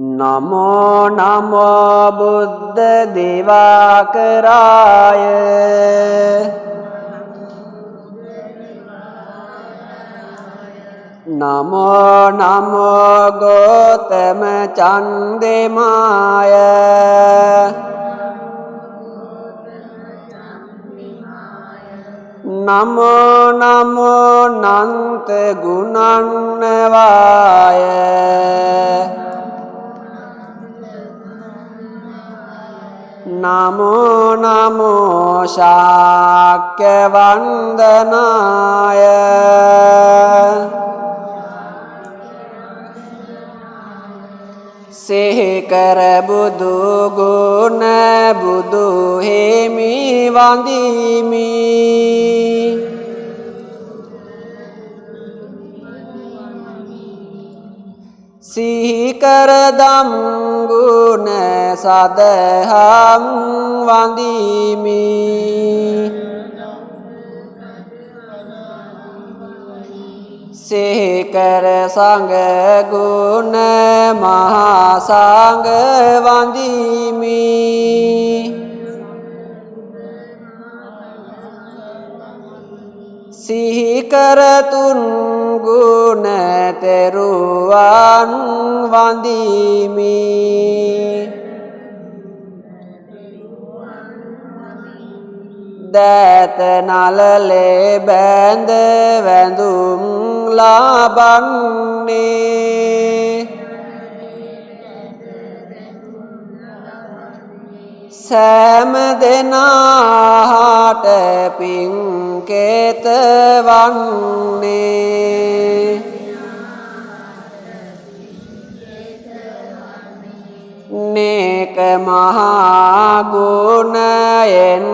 नमो नमो बुद्ध दिवाकराय नमो नमो गौतम चंद्रमाय नमो नमो नंत गुणन्नवाय नमो नमो शाक्य वंदनाय सेकर बुदु गुण बुदु हेमि वंदिमि सीकर दम गुण सदहं वंदिमि सेकर संग गुण महासंग वंदिमि सीकर तुन गुण तेरुवन वंदिमि दैत नलले बैंद वैंदुम लाबन्ने सैम देनाहट पिंकेत वन्ने नेक महागुण एन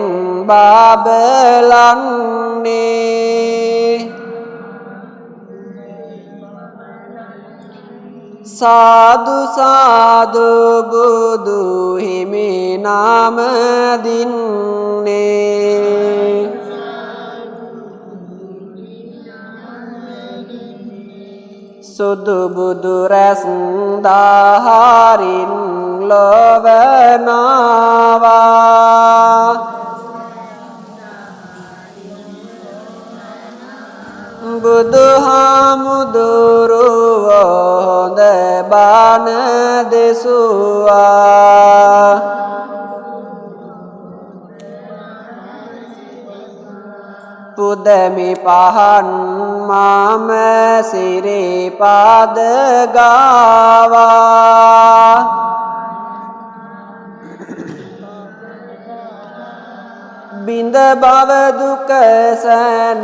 बाबलन्ने साधु साधु बुदु हिमि नाम दिन्ने सुदु बुदु रसंदाहारिन लोवनावा बुदु हामुदुरु वोंद बान देसुआ पुदमि पहन माम सिरे पाद गावा बिंद भव दुख सन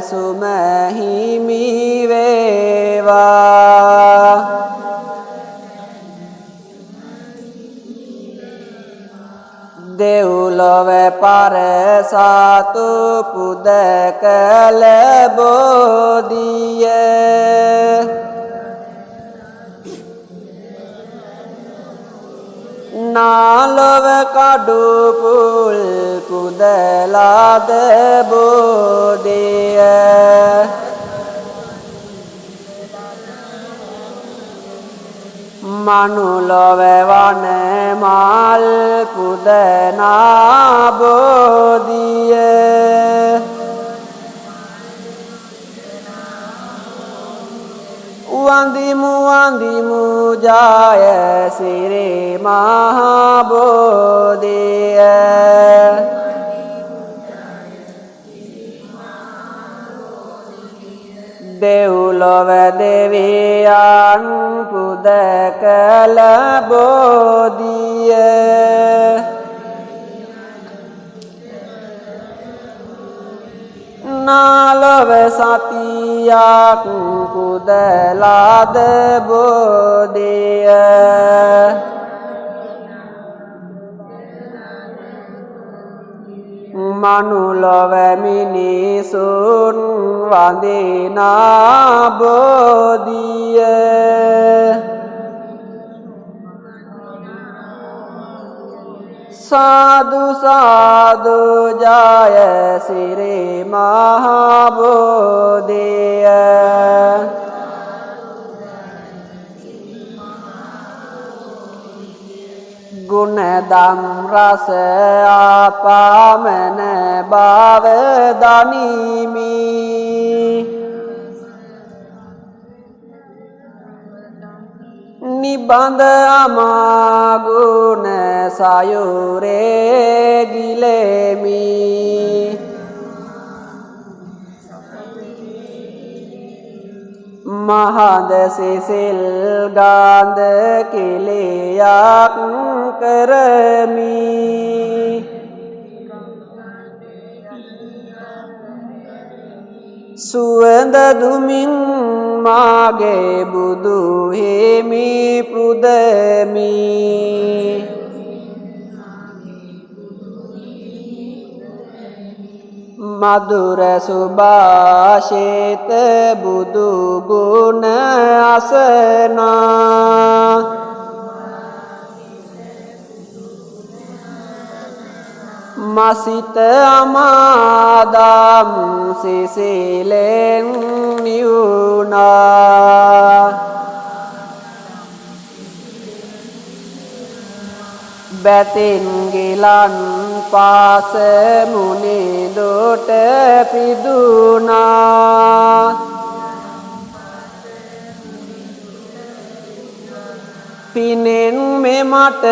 सुमहिमि वेवा देउलव पर सातु पुद कल बोदिय नालव काडु पुल पुदलाद बोदिय मनुलव वन माल पुदना बोदिय वंदिमु जाय सिरे महाबोधिय देउलव देवियान पुद कल बोदिय नालव सातिया पुदलाद बोदिय मनुलव मिनी सुन वंदिना बोदिय साधु साधु जाय सिरे महाबोधिय ගුණදම් රස ආපාමන භාව දනිමි නිබඳ අමාගුණ සයුරේ ගිලෙමි මහද සිසිල් ගාන්ධ කිලියක් කරමි සුවඳ දුමින් මාගේ බුදු හිමි පුදමි මధుර සුභාෂිත බුදු ගුණ අසනා මසිත අමාදම් සිසිලෙන් නිවුණා බැතින් ගිලන් පාස මුනිදුට පිදුනා පිනෙන් මෙමට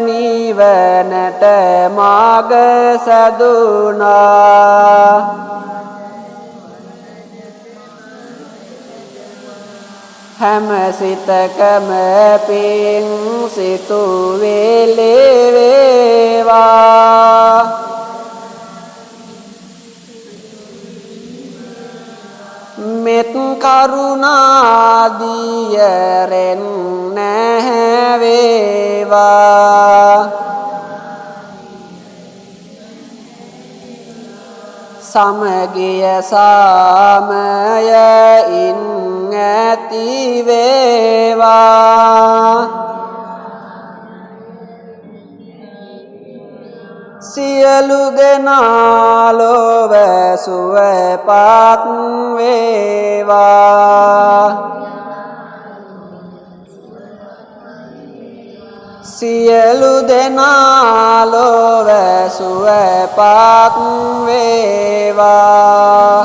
නිවනට මාග සැදුනා හැම සිතකම පින් සිතුවිලි වේවා මෙත් කරුණාදියරෙන් නැවේවා සමගිය සාමය ඉන් ඇති වේවා සියලු දෙනා ලොව සුවපත් වේවා සියලු දෙනා ලොව සුවපත් වේවා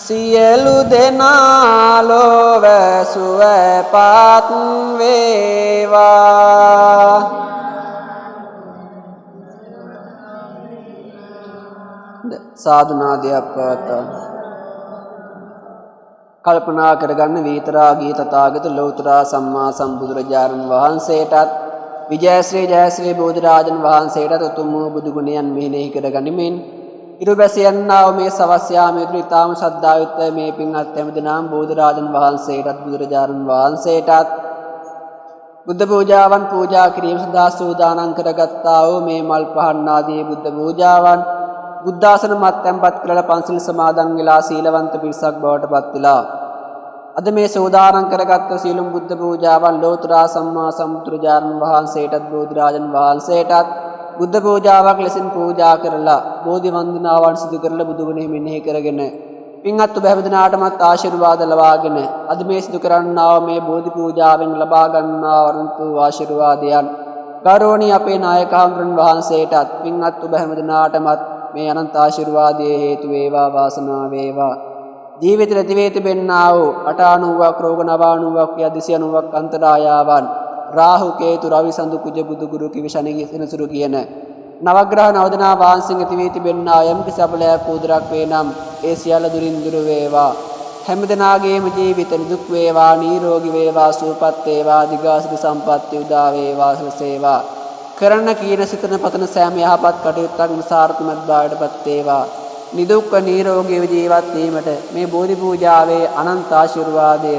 සියලු දෙනා ලොව සුවපත් වේවා සාදු නාදයක් පවත්වා කල්පනා කරගන්න විතරාගී තථාගත ලෞතර සම්මා සම්බුදුරජාණන් වහන්සේටත් විජයශ්‍රී ජයශ්‍රී බෝධිරාජන් වහන්සේටත් උතුම් වූ බුදු ගුණයන් මෙනෙහි කරගනිමින් ඉරුබැසියන්නා වූ මේ සවස් යාමයේ ඊටාම ශ්‍රද්ධාවුත් මේ පින්වත් හැමදෙනාම බෝධිරාජන් වහන්සේටත් බුදුරජාණන් වහන්සේටත් බුද්ධ පූජාවන් පූජා කිරීම සඳහා සූදානම් කරගත්තා වූ මේ මල් පහන් ආදී බුද්ධ පූජාවන් බුද්ධාසන මත්යන්පත් කරලා පන්සිල් සමාදන් වෙලා සීලවන්ත පිරිසක් බවට පත් වෙලා අද මේ සෝදානම් කරගත් සීලම් බුද්ධ පූජාවන් ලෝතර සම්මා සම්බුදුරජාණන් වහන්සේටත් බෝධිරාජන් වහන්සේටත් බුද්ධ පූජාවක් ලෙසින් පූජා කරලා බෝධි වන්දනාවන් සිදු කරලා බුදු ගුණෙහි මෙනෙහි කරගෙන පින්වත් ඔබ හැමදෙනාටමත් ආශිර්වාද ලබාගෙන අද මේ සිදු කරන්නා වූ මේ බෝධි පූජාවෙන් ලබා ගන්නා වරන්තු ආශිර්වාදයන් ගෞරවනීය අපේ නායක හඳුන් වහන්සේටත් පින්වත් ඔබ හැමදෙනාටමත් මේ අනන්ත ආශිර්වාදයේ හේතු වේවා වාසනාව වේවා ජීවිත රැති වේ තිබෙන්නා වූ 89ක් රෝග 92ක් යදිසි 90ක් අන්තරායාවන් රාහු කේතු රවි සඳු කුජ බුදු ගුරු කිවි ශනි සෙනසුරු කියන නවග්‍රහ නවදනා වාංශින් ඇති වේ තිබෙන්නා යම් කිසි අපලයක් උදරක් වේ නම් ඒ සියල්ල දුරින් දුර වේවා හැමදෙනාගේම ජීවිත නිදුක් වේවා නිරෝගී වේවා සුවපත් වේවා දිගාසිරි සම්පත්තිය උදා වේවා සේවා කරන කීන සිතන පතන සෑම යහපත් කටයුත්තක්ම සාර්ථකමත් බවටපත් වේවා නිදුක්ඛ නිරෝගී ජීවත් වීමට මේ බෝධි පූජාවේ අනන්ත ආශිර්වාදය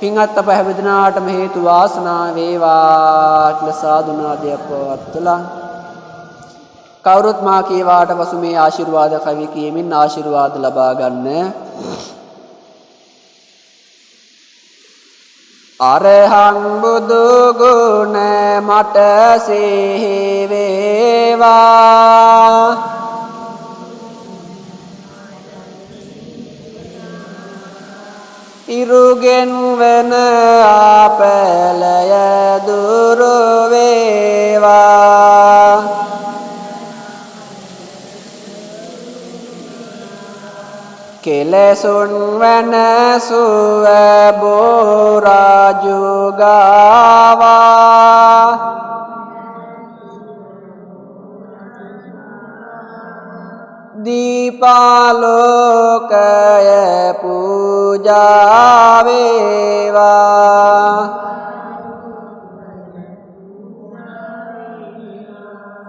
පින්වත් අප හැමදෙනාටම හේතු වාසනා වේවා කියලා සාදුනාදයක් පවත්වලා කවුරුත් මා කීවාට පසු මේ ආශිර්වාද කවි කියමින් ආශිර්වාද ලබා ගන්න අරහං බුදු ගුණ මට සිහි වේවා ඉරුගෙන් වෙන කුසලය දුරු වේවා කෙලෙසුන් වෙනසුව බෝරාජු ගාවා දීපාලෝකය පූජා වේවා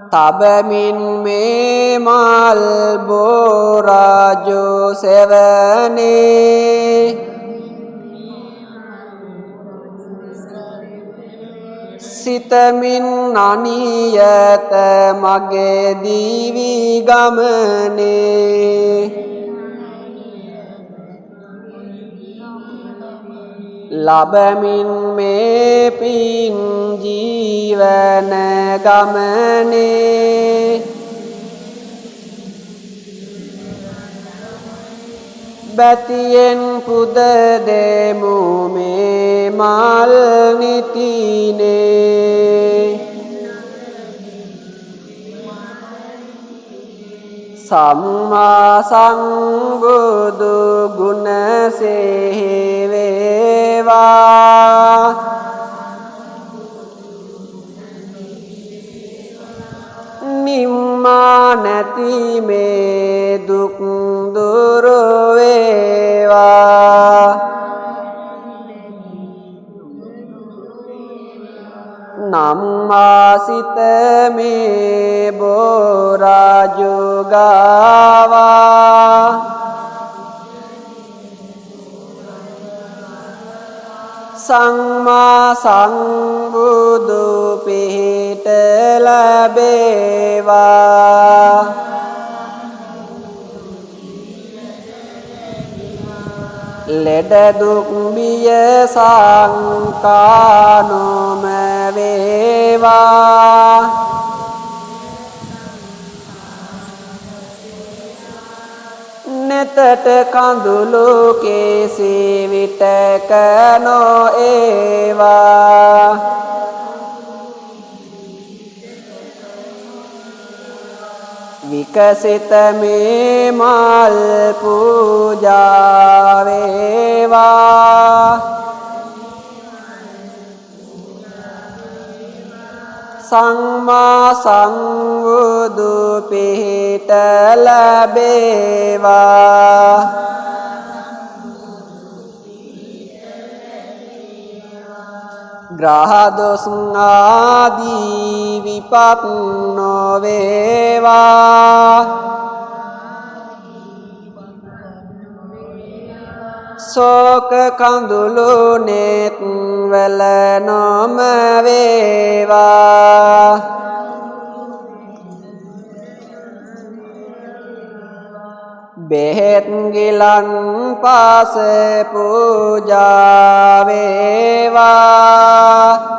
තබමින් මේ මල් බෝරාජු සෙවනේ සිතමින් අනියත මගේ දිවි ගමනේ ලබමින් මේ පින් ජීවන ගමනේ බැතියෙන් පුද දෙමු මේ මල් නිතිනේ සම්මා සම්බුදු ගුණ සේවේවා නිම්මා නැති මේ දුක් දුරු වේවා නම්මාසිත මේ බෝරාජු ගාවා සම්මා සම්බුදු පිහිට ලැබේවා ලෙඩ දුක් බිය සංකා නොම වේවා නෙතට කඳුළු කේසී විටක නොඒවා විකසිත මේ මල් පූජා වේවා සම්මා සම්බුදු පිහිට ලැබේවා ග්‍රහ දොස් ආදී විපත් නොවේවා ශෝක කඳුළු නෙත් වල නොම වේවා බෙහෙත් ගිලන් පාස පූජා වේවා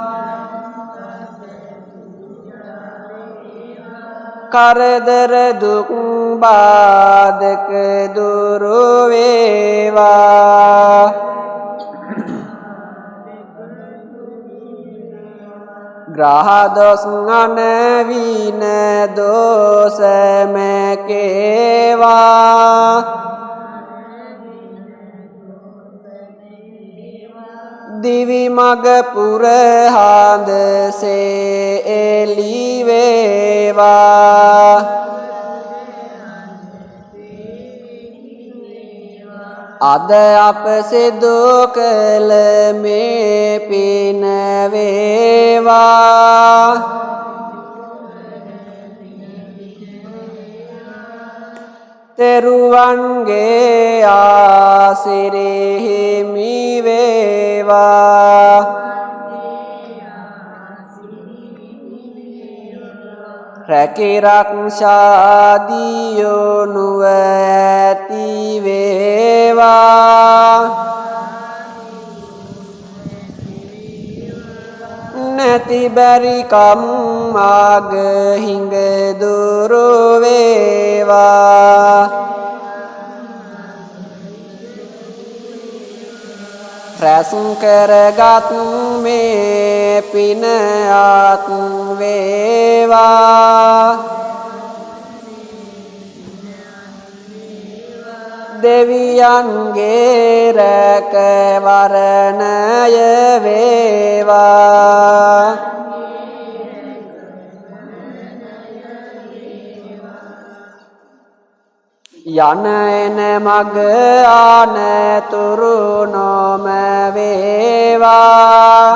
කරදර දුක් බාධක දුරු වේවා ග්‍රහ දොස් අනවින දෝෂ මැකේවා දිවි මග පුරහඳ සේ එළි වේවා අද අප සිදු කළ මේ පින වේවා තෙරුවන්ගේ ආසිරෙහිමි වේවා රැකිරක්ෂාදියෝ නුව ඇති වේවා නැති බැරිකම් මාග හිඟ දුරු වේවා රැස් කරගත් මේ පින ආත් වේවා දෙවියන්ගේ රැකවරණය වේවා යන එන මග අනතුරු නොම වේවා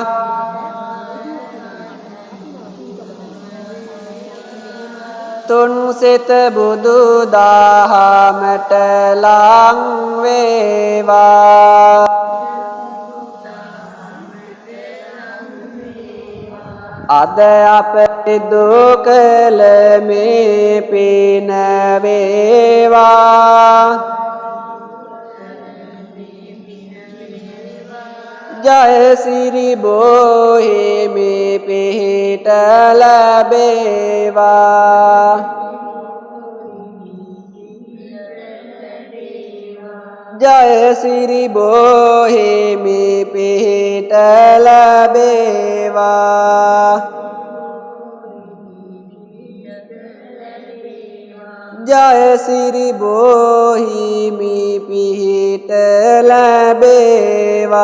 තුන් සිත බුදු දහමට ලං වේවා අද අප දුකල මේ පින වේවා ජය සිරි බෝහිමි පිහිට ලැබේවා ජය සිරි බෝහිමි පිහිට ලැබේවා ජය සිරි බෝහිමි පිහිට ලැබේවා